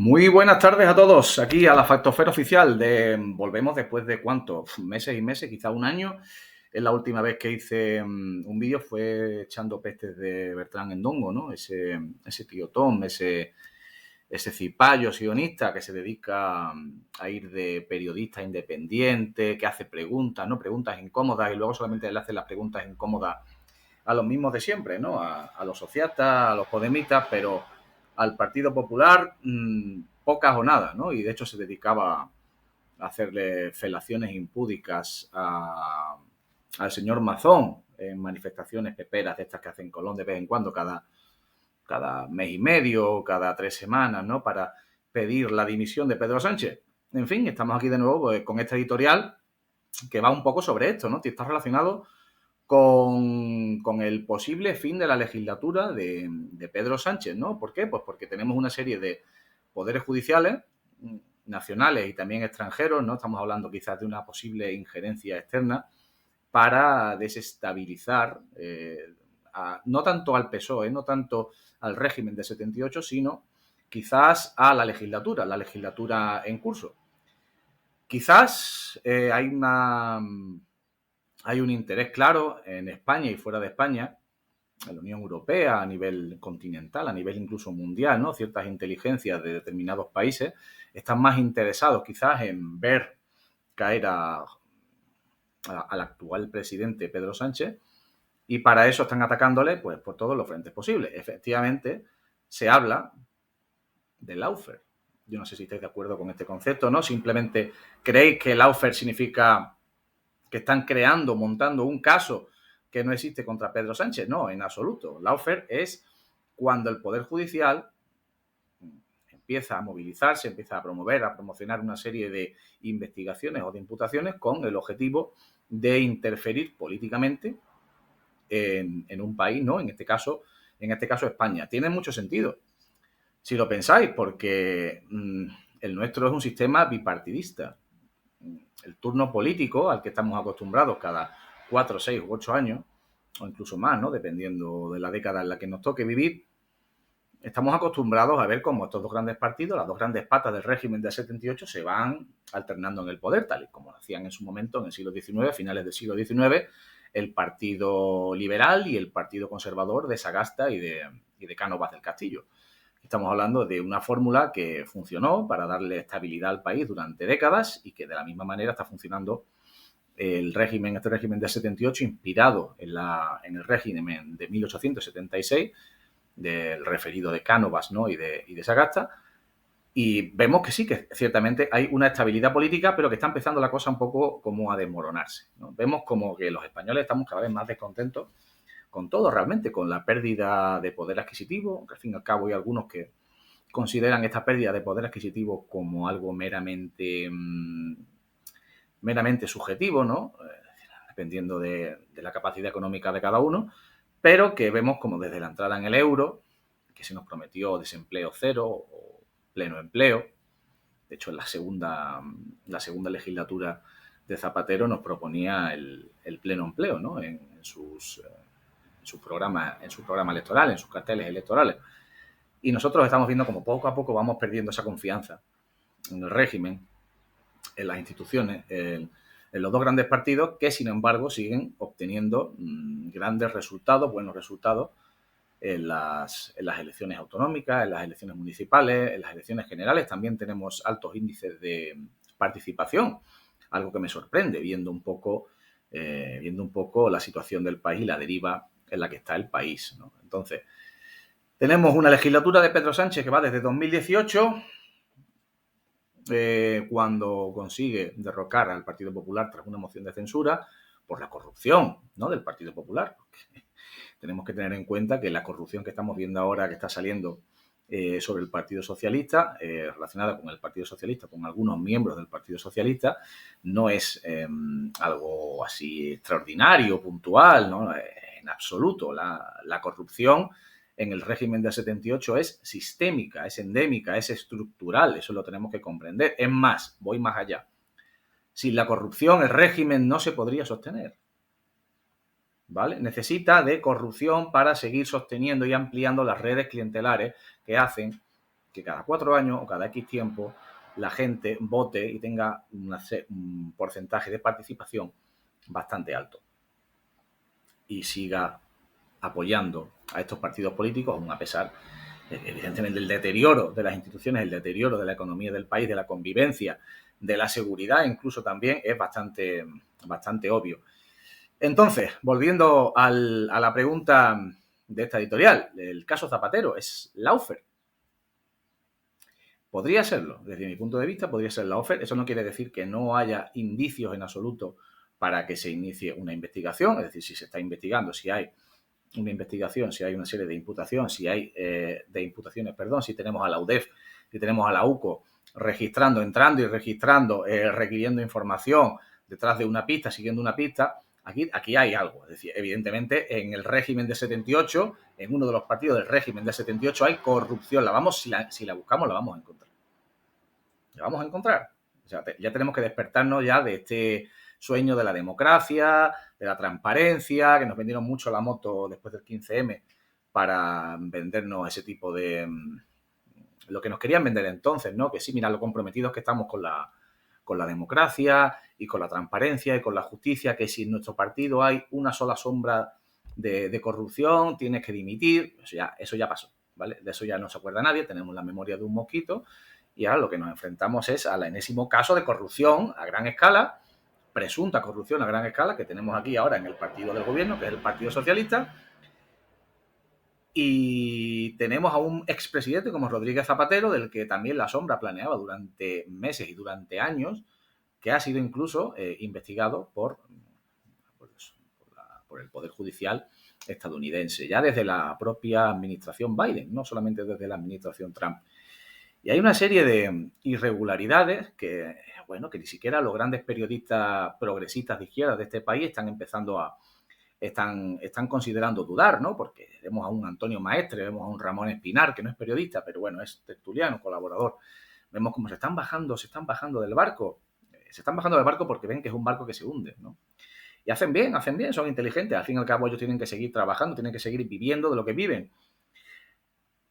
Muy buenas tardes a todos, aquí a la Factosfera Oficial. Volvemos después de ¿cuántos? Meses y meses, quizá un año. Es la última vez que hice un vídeo fue echando pestes de Bertrán Endongo, ¿no? Ese tío Tom, ese cipayo sionista que se dedica a ir de periodista independiente, que hace preguntas, ¿no? Preguntas incómodas y luego solamente le hace las preguntas incómodas a los mismos de siempre, ¿no? A los socialistas, a los podemitas, pero al Partido Popular pocas o nada, ¿no? Y de hecho se dedicaba a hacerle felaciones impúdicas al señor Mazón en manifestaciones peperas de estas que hacen Colón de vez en cuando, cada mes y medio, cada 3 semanas, ¿no? Para pedir la dimisión de Pedro Sánchez. En fin, estamos aquí de nuevo pues, con este editorial que va un poco sobre esto, ¿no? Que está relacionado con el posible fin de la legislatura de Pedro Sánchez, ¿no? ¿Por qué? Pues porque tenemos una serie de poderes judiciales nacionales y también extranjeros, ¿no? Estamos hablando quizás de una posible injerencia externa para desestabilizar no tanto al PSOE, no tanto al régimen de 78, sino quizás a la legislatura en curso. Quizás hay un interés claro en España y fuera de España, en la Unión Europea, a nivel continental, a nivel incluso mundial, ¿no? Ciertas inteligencias de determinados países están más interesados quizás en ver caer al actual presidente Pedro Sánchez y para eso están atacándole pues, por todos los frentes posibles. Efectivamente, se habla del lawfare. Yo no sé si estáis de acuerdo con este concepto, ¿no? Simplemente creéis que el lawfare significa que están creando, montando un caso que no existe contra Pedro Sánchez. No, en absoluto. Lawfare es cuando el Poder Judicial empieza a movilizarse, empieza a promover, a promocionar una serie de investigaciones o de imputaciones con el objetivo de interferir políticamente en un país, ¿no? En este caso España. Tiene mucho sentido, si lo pensáis, porque el nuestro es un sistema bipartidista. El turno político al que estamos acostumbrados cada 4, 6 u 8 años, o incluso más, ¿no? Dependiendo de la década en la que nos toque vivir, estamos acostumbrados a ver cómo estos dos grandes partidos, las dos grandes patas del régimen del 78, se van alternando en el poder, tal y como lo hacían en su momento en el siglo XIX, a finales del siglo XIX, el Partido Liberal y el Partido Conservador de Sagasta y de Cánovas del Castillo. Estamos hablando de una fórmula que funcionó para darle estabilidad al país durante décadas y que de la misma manera está funcionando este régimen del 78, inspirado en el régimen de 1876, del referido de Cánovas, ¿no? y de Sagasta, y vemos que sí, que ciertamente hay una estabilidad política, pero que está empezando la cosa un poco como a desmoronarse, ¿no? Vemos como que los españoles estamos cada vez más descontentos con todo realmente, con la pérdida de poder adquisitivo, que al fin y al cabo hay algunos que consideran esta pérdida de poder adquisitivo como algo meramente subjetivo, ¿no? Dependiendo de la capacidad económica de cada uno, pero que vemos como desde la entrada en el euro, que se nos prometió desempleo cero o pleno empleo. De hecho, en la segunda legislatura de Zapatero nos proponía el pleno empleo, ¿no? En sus programas electorales, en sus carteles electorales. Y nosotros estamos viendo como poco a poco vamos perdiendo esa confianza en el régimen, en las instituciones, en los dos grandes partidos que, sin embargo, siguen obteniendo grandes resultados, buenos resultados en las elecciones autonómicas, en las elecciones municipales, en las elecciones generales. También tenemos altos índices de participación, algo que me sorprende viendo un poco la situación del país y la deriva en la que está el país, ¿no? Entonces, tenemos una legislatura de Pedro Sánchez que va desde 2018, cuando consigue derrocar al Partido Popular tras una moción de censura por la corrupción, ¿no? Del Partido Popular. Tenemos que tener en cuenta que la corrupción que estamos viendo ahora, que está saliendo sobre el Partido Socialista, relacionada con el Partido Socialista, con algunos miembros del Partido Socialista, no es algo así extraordinario, puntual, ¿no? En absoluto. La corrupción en el régimen del 78 es sistémica, es endémica, es estructural. Eso lo tenemos que comprender. Es más, voy más allá. Sin la corrupción, el régimen no se podría sostener, ¿vale? Necesita de corrupción para seguir sosteniendo y ampliando las redes clientelares que hacen que cada 4 años o cada X tiempo la gente vote y tenga un porcentaje de participación bastante alto y siga apoyando a estos partidos políticos, aún a pesar, evidentemente, del deterioro de las instituciones, el deterioro de la economía del país, de la convivencia, de la seguridad, incluso también es bastante obvio. Entonces, volviendo a la pregunta de esta editorial, el caso Zapatero, ¿es lawfare? Podría serlo, desde mi punto de vista, podría ser lawfare. Eso no quiere decir que no haya indicios en absoluto para que se inicie una investigación, es decir, si se está investigando, si hay una investigación, si hay una serie de imputaciones, si hay si tenemos a la UDEF, si tenemos a la UCO registrando, entrando y registrando, requiriendo información detrás de una pista, siguiendo una pista, aquí hay algo. Es decir, evidentemente, en el régimen de 78, en uno de los partidos del régimen de 78 hay corrupción. Si la buscamos, la vamos a encontrar. La vamos a encontrar. O sea, ya tenemos que despertarnos ya de este sueño de la democracia, de la transparencia, que nos vendieron mucho la moto después del 15M para vendernos ese tipo de... lo que nos querían vender entonces, ¿no? Que sí, mira lo comprometidos que estamos con la democracia y con la transparencia y con la justicia, que si en nuestro partido hay una sola sombra de corrupción, tienes que dimitir. Eso ya pasó, ¿vale? De eso ya no se acuerda nadie, tenemos la memoria de un mosquito y ahora lo que nos enfrentamos es al enésimo caso de corrupción a gran escala, presunta corrupción a gran escala que tenemos aquí ahora en el partido del gobierno, que es el Partido Socialista, y tenemos a un expresidente como Rodríguez Zapatero, del que también la sombra planeaba durante meses y durante años, que ha sido incluso investigado por el Poder Judicial estadounidense, ya desde la propia administración Biden, no solamente desde la administración Trump. Y hay una serie de irregularidades que ni siquiera los grandes periodistas progresistas de izquierda de este país están considerando dudar, ¿no? Porque vemos a un Antonio Maestre, vemos a un Ramón Espinar, que no es periodista, pero bueno, es tertuliano, colaborador. Vemos cómo se están bajando del barco. Se están bajando del barco porque ven que es un barco que se hunde, ¿no? Y hacen bien, son inteligentes. Al fin y al cabo ellos tienen que seguir trabajando, tienen que seguir viviendo de lo que viven.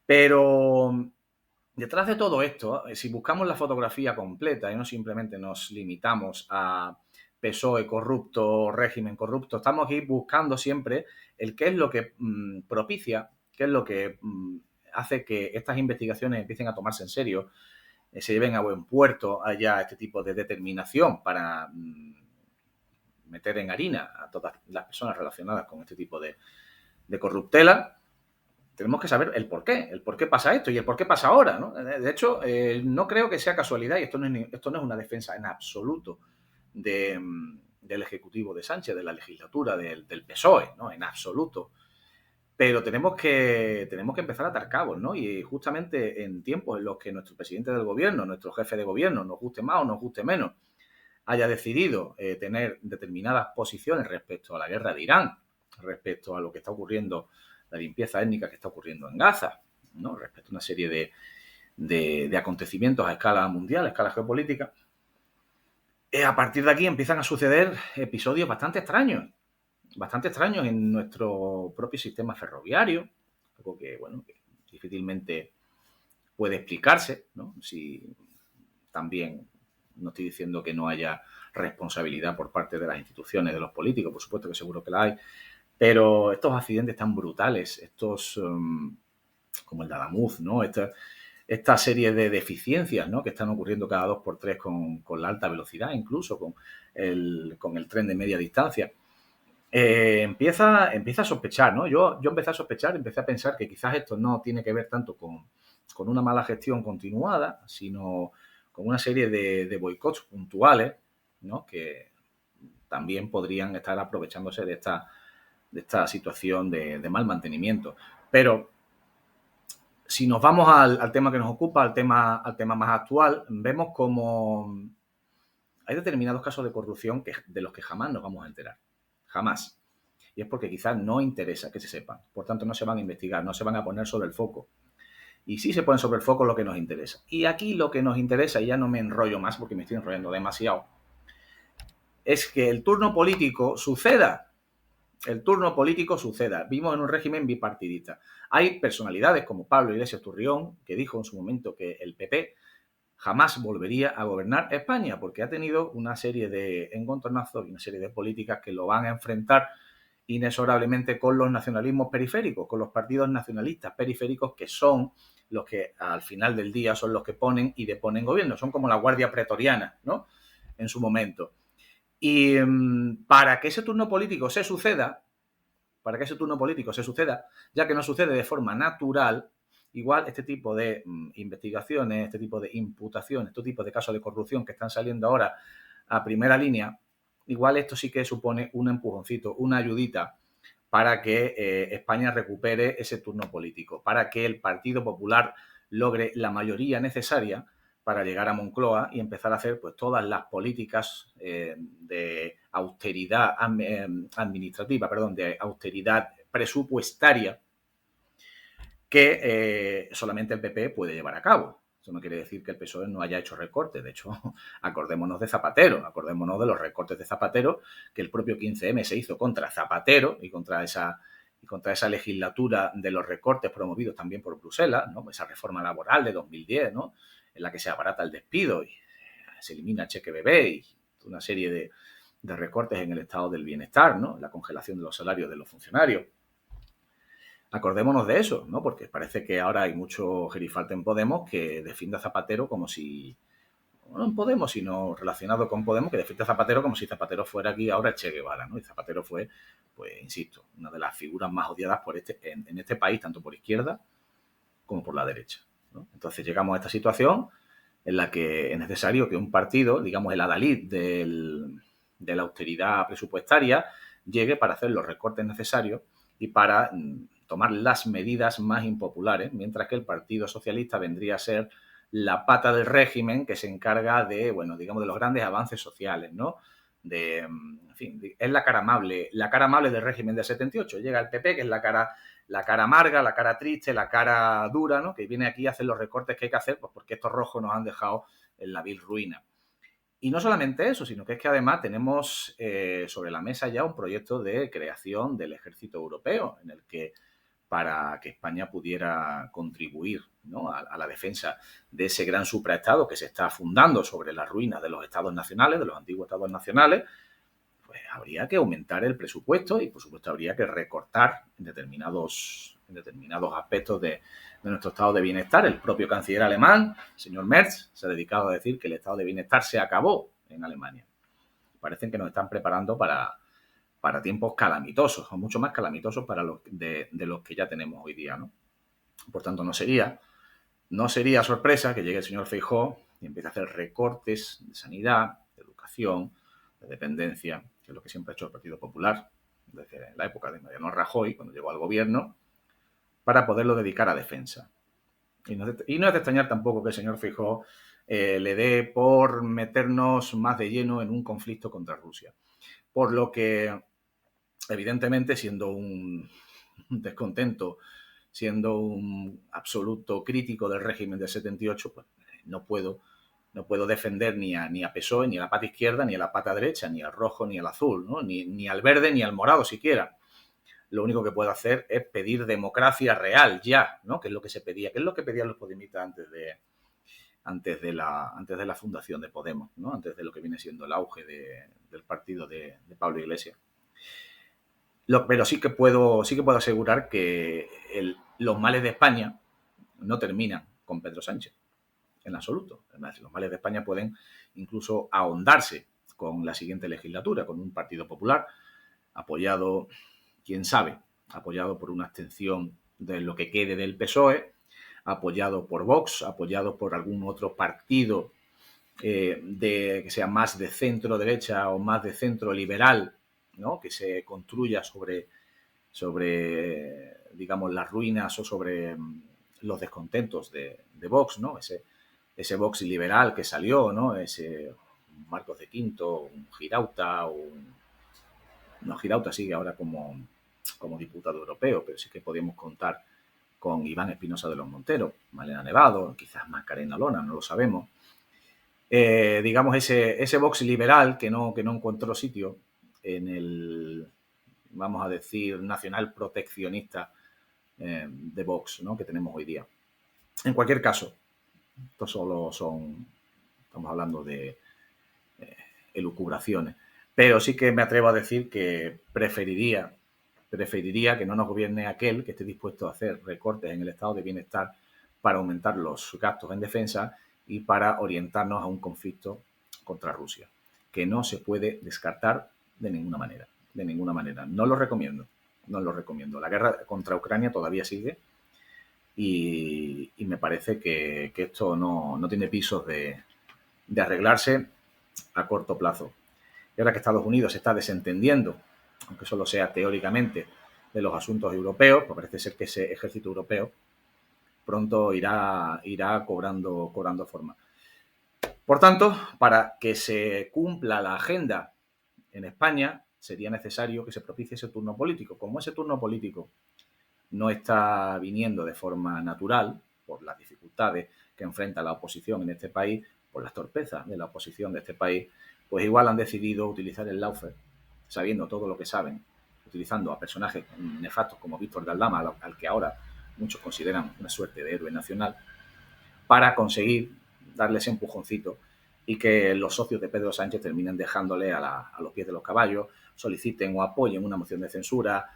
Pero detrás de todo esto, si buscamos la fotografía completa y no simplemente nos limitamos a PSOE corrupto, régimen corrupto, estamos aquí buscando siempre el qué es lo que propicia, qué es lo que hace que estas investigaciones empiecen a tomarse en serio, se lleven a buen puerto, haya este tipo de determinación para meter en harina a todas las personas relacionadas con este tipo de corruptela. Tenemos que saber el por qué pasa esto y el por qué pasa ahora, ¿no? De hecho, no creo que sea casualidad, y esto no es una defensa en absoluto del Ejecutivo de Sánchez, de la legislatura del PSOE, ¿no? En absoluto. Pero tenemos que empezar a atar cabos, ¿no? Y justamente en tiempos en los que nuestro presidente del gobierno, nuestro jefe de gobierno, nos guste más o nos guste menos, haya decidido tener determinadas posiciones respecto a la guerra de Irán, respecto a lo que está ocurriendo, la limpieza étnica que está ocurriendo en Gaza, ¿no? Respecto a una serie de acontecimientos a escala mundial, a escala geopolítica, a partir de aquí empiezan a suceder episodios bastante extraños en nuestro propio sistema ferroviario, algo que difícilmente puede explicarse, ¿no? Si también no estoy diciendo que no haya responsabilidad por parte de las instituciones, de los políticos, por supuesto que seguro que la hay, pero estos accidentes tan brutales, estos como el de Adamuz, ¿no? Esta serie de deficiencias, ¿no? Que están ocurriendo cada 2x3 con la alta velocidad, incluso con el tren de media distancia. Empieza a sospechar, ¿no? Yo empecé a sospechar, empecé a pensar que quizás esto no tiene que ver tanto con una mala gestión continuada, sino con una serie de boicots puntuales, ¿no? Que también podrían estar aprovechándose de esta situación de mal mantenimiento. Pero si nos vamos al tema que nos ocupa, al tema más actual, vemos como hay determinados casos de corrupción de los que jamás nos vamos a enterar. Jamás. Y es porque quizás no interesa que se sepan. Por tanto, no se van a investigar, no se van a poner sobre el foco. Y sí se ponen sobre el foco lo que nos interesa. Y aquí lo que nos interesa, y ya no me enrollo más porque me estoy enrollando demasiado, es que el turno político suceda el turno político suceda. Vivimos en un régimen bipartidista. Hay personalidades como Pablo Iglesias Turrión, que dijo en su momento que el PP jamás volvería a gobernar España, porque ha tenido una serie de encontronazos y una serie de políticas que lo van a enfrentar inexorablemente con los nacionalismos periféricos, con los partidos nacionalistas periféricos, que son los que al final del día son los que ponen y deponen gobierno. Son como la Guardia Pretoriana, ¿no? En su momento. Y para que ese turno político se suceda, ya que no sucede de forma natural, igual este tipo de investigaciones, este tipo de imputaciones, este tipo de casos de corrupción que están saliendo ahora a primera línea, igual esto sí que supone un empujoncito, una ayudita para que España recupere ese turno político, para que el Partido Popular logre la mayoría necesaria para llegar a Moncloa y empezar a hacer pues todas las políticas de austeridad administrativa, de austeridad presupuestaria que solamente el PP puede llevar a cabo. Eso no quiere decir que el PSOE no haya hecho recortes. De hecho, acordémonos de Zapatero, acordémonos de los recortes de Zapatero, que el propio 15M se hizo contra Zapatero y contra esa legislatura de los recortes promovidos también por Bruselas, ¿no? Esa reforma laboral de 2010, ¿no? En la que se abarata el despido y se elimina el cheque bebé y una serie de recortes en el estado del bienestar, ¿no? La congelación de los salarios de los funcionarios. Acordémonos de eso, ¿no? Porque parece que ahora hay mucho gerifalte en Podemos que defiende a Zapatero como si, no en Podemos, sino relacionado con Podemos, que defiende a Zapatero como si Zapatero fuera aquí ahora el Che Guevara, ¿no? Y Zapatero fue, pues, insisto, una de las figuras más odiadas en este país, tanto por izquierda como por la derecha, ¿no? Entonces llegamos a esta situación en la que es necesario que un partido, digamos el adalid de la austeridad presupuestaria, llegue para hacer los recortes necesarios y para tomar las medidas más impopulares, mientras que el Partido Socialista vendría a ser la pata del régimen que se encarga de, bueno, digamos, de los grandes avances sociales, ¿no? En fin, es la cara amable del régimen del 78. Llega el PP, que es la cara amarga, la cara triste, la cara dura, ¿no? Que viene aquí a hacer los recortes que hay que hacer, pues porque estos rojos nos han dejado en la vil ruina. Y no solamente eso, sino que es que además tenemos sobre la mesa ya un proyecto de creación del ejército europeo, en el que para que España pudiera contribuir, ¿no? a la defensa de ese gran supraestado que se está fundando sobre las ruinas de los estados nacionales, de los antiguos estados nacionales, pues habría que aumentar el presupuesto y, por supuesto, habría que recortar en determinados aspectos de nuestro estado de bienestar. El propio canciller alemán, el señor Merz, se ha dedicado a decir que el estado de bienestar se acabó en Alemania. Parecen que nos están preparando para tiempos calamitosos, o mucho más calamitosos de los que ya tenemos hoy día, ¿no? Por tanto, no sería sorpresa que llegue el señor Feijóo y empiece a hacer recortes de sanidad, de educación, de dependencia, que es lo que siempre ha hecho el Partido Popular desde la época de Mariano Rajoy, cuando llegó al gobierno, para poderlo dedicar a defensa. Y no es de extrañar tampoco que el señor Feijóo le dé por meternos más de lleno en un conflicto contra Rusia. Por lo que, evidentemente, siendo un descontento, siendo un absoluto crítico del régimen del 78, pues no puedo defender ni a PSOE, ni a la pata izquierda, ni a la pata derecha, ni al rojo, ni al azul, ¿no? ni al verde, ni al morado siquiera. Lo único que puedo hacer es pedir democracia real ya, ¿no? Que es lo que se pedía, que es lo que pedían los podemistas antes de la fundación de Podemos, ¿no? Antes de lo que viene siendo el auge del partido de Pablo Iglesias. Pero sí que puedo asegurar que los males de España no terminan con Pedro Sánchez, en absoluto. Además, los males de España pueden incluso ahondarse con la siguiente legislatura, con un Partido Popular apoyado, quién sabe, apoyado por una abstención de lo que quede del PSOE, apoyado por Vox, apoyado por algún otro partido que sea más de centro derecha o más de centro liberal, ¿no? Que se construya sobre digamos, las ruinas o sobre los descontentos de Vox, ¿no? Ese Vox liberal que salió, ¿no? Ese Marcos de Quinto, un Girauta, no, Girauta sigue ahora como diputado europeo, pero sí que podíamos contar con Iván Espinosa de los Monteros, Malena Nevado, quizás Macarena Olona, no lo sabemos. Digamos, ese Vox liberal que no encontró sitio en el vamos a decir, nacional proteccionista de Vox, ¿no?, que tenemos hoy día. En cualquier caso, esto solo estamos hablando de elucubraciones, pero sí que me atrevo a decir que preferiría que no nos gobierne aquel que esté dispuesto a hacer recortes en el estado de bienestar para aumentar los gastos en defensa y para orientarnos a un conflicto contra Rusia, que no se puede descartar de ninguna manera, de ninguna manera. No lo recomiendo, no lo recomiendo. La guerra contra Ucrania todavía sigue y me parece que esto no tiene pisos de arreglarse a corto plazo. Y ahora que Estados Unidos se está desentendiendo, aunque solo sea teóricamente, de los asuntos europeos, pues parece ser que ese ejército europeo pronto irá cobrando forma. Por tanto, para que se cumpla la agenda en España, sería necesario que se propicie ese turno político. Como ese turno político no está viniendo de forma natural, por las dificultades que enfrenta la oposición en este país, por las torpezas de la oposición de este país, pues igual han decidido utilizar el Lawfare, sabiendo todo lo que saben, utilizando a personajes nefastos como Víctor de Aldama, al que ahora muchos consideran una suerte de héroe nacional, para conseguir darle ese empujoncito y que los socios de Pedro Sánchez terminen dejándole a los pies de los caballos, soliciten o apoyen una moción de censura,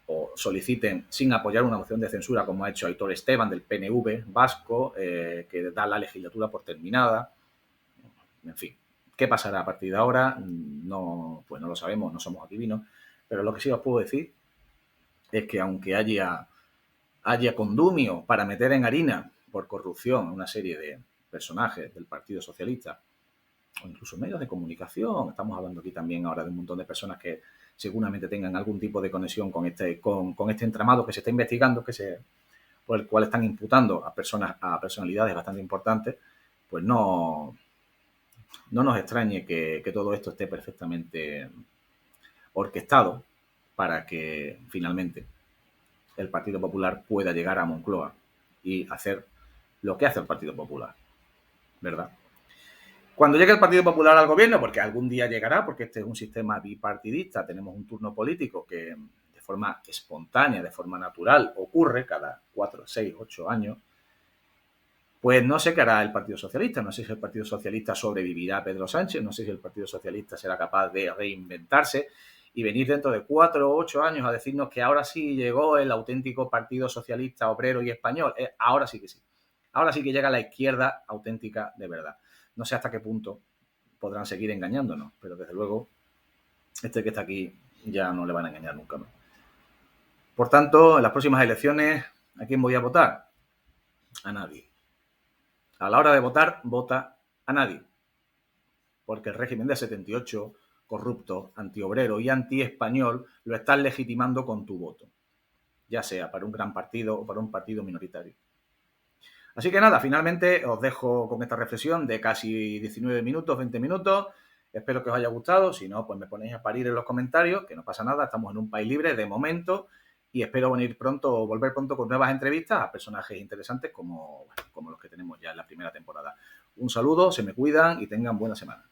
o soliciten sin apoyar una moción de censura, como ha hecho Aitor Esteban del PNV vasco, que da la legislatura por terminada. En fin, ¿qué pasará a partir de ahora? No, pues no lo sabemos, no somos adivinos, pero lo que sí os puedo decir es que aunque haya condumio para meter en harina por corrupción a una serie de personajes del Partido Socialista, o incluso medios de comunicación, estamos hablando aquí también ahora de un montón de personas que seguramente tengan algún tipo de conexión con este entramado que se está investigando, por el cual están imputando a personalidades bastante importantes, pues no nos extrañe que todo esto esté perfectamente orquestado para que finalmente el Partido Popular pueda llegar a Moncloa y hacer lo que hace el Partido Popular, ¿verdad? Cuando llegue el Partido Popular al gobierno, porque algún día llegará, porque este es un sistema bipartidista, tenemos un turno político que de forma espontánea, de forma natural, ocurre cada 4, 6, 8 años, pues no sé qué hará el Partido Socialista, no sé si el Partido Socialista sobrevivirá a Pedro Sánchez, no sé si el Partido Socialista será capaz de reinventarse y venir dentro de 4 o 8 años a decirnos que ahora sí llegó el auténtico Partido Socialista obrero y español. Ahora sí que sí. Ahora sí que llega la izquierda auténtica de verdad. No sé hasta qué punto podrán seguir engañándonos, pero desde luego este que está aquí ya no le van a engañar nunca más. Por tanto, en las próximas elecciones, ¿a quién voy a votar? A nadie. A la hora de votar, vota a nadie. Porque el régimen de 78, corrupto, antiobrero y antiespañol, lo estás legitimando con tu voto, ya sea para un gran partido o para un partido minoritario. Así que nada, finalmente os dejo con esta reflexión de casi 19 minutos, 20 minutos. Espero que os haya gustado. Si no, pues me ponéis a parir en los comentarios, que no pasa nada. Estamos en un país libre de momento y espero volver pronto con nuevas entrevistas a personajes interesantes como los que tenemos ya en la primera temporada. Un saludo, se me cuidan y tengan buena semana.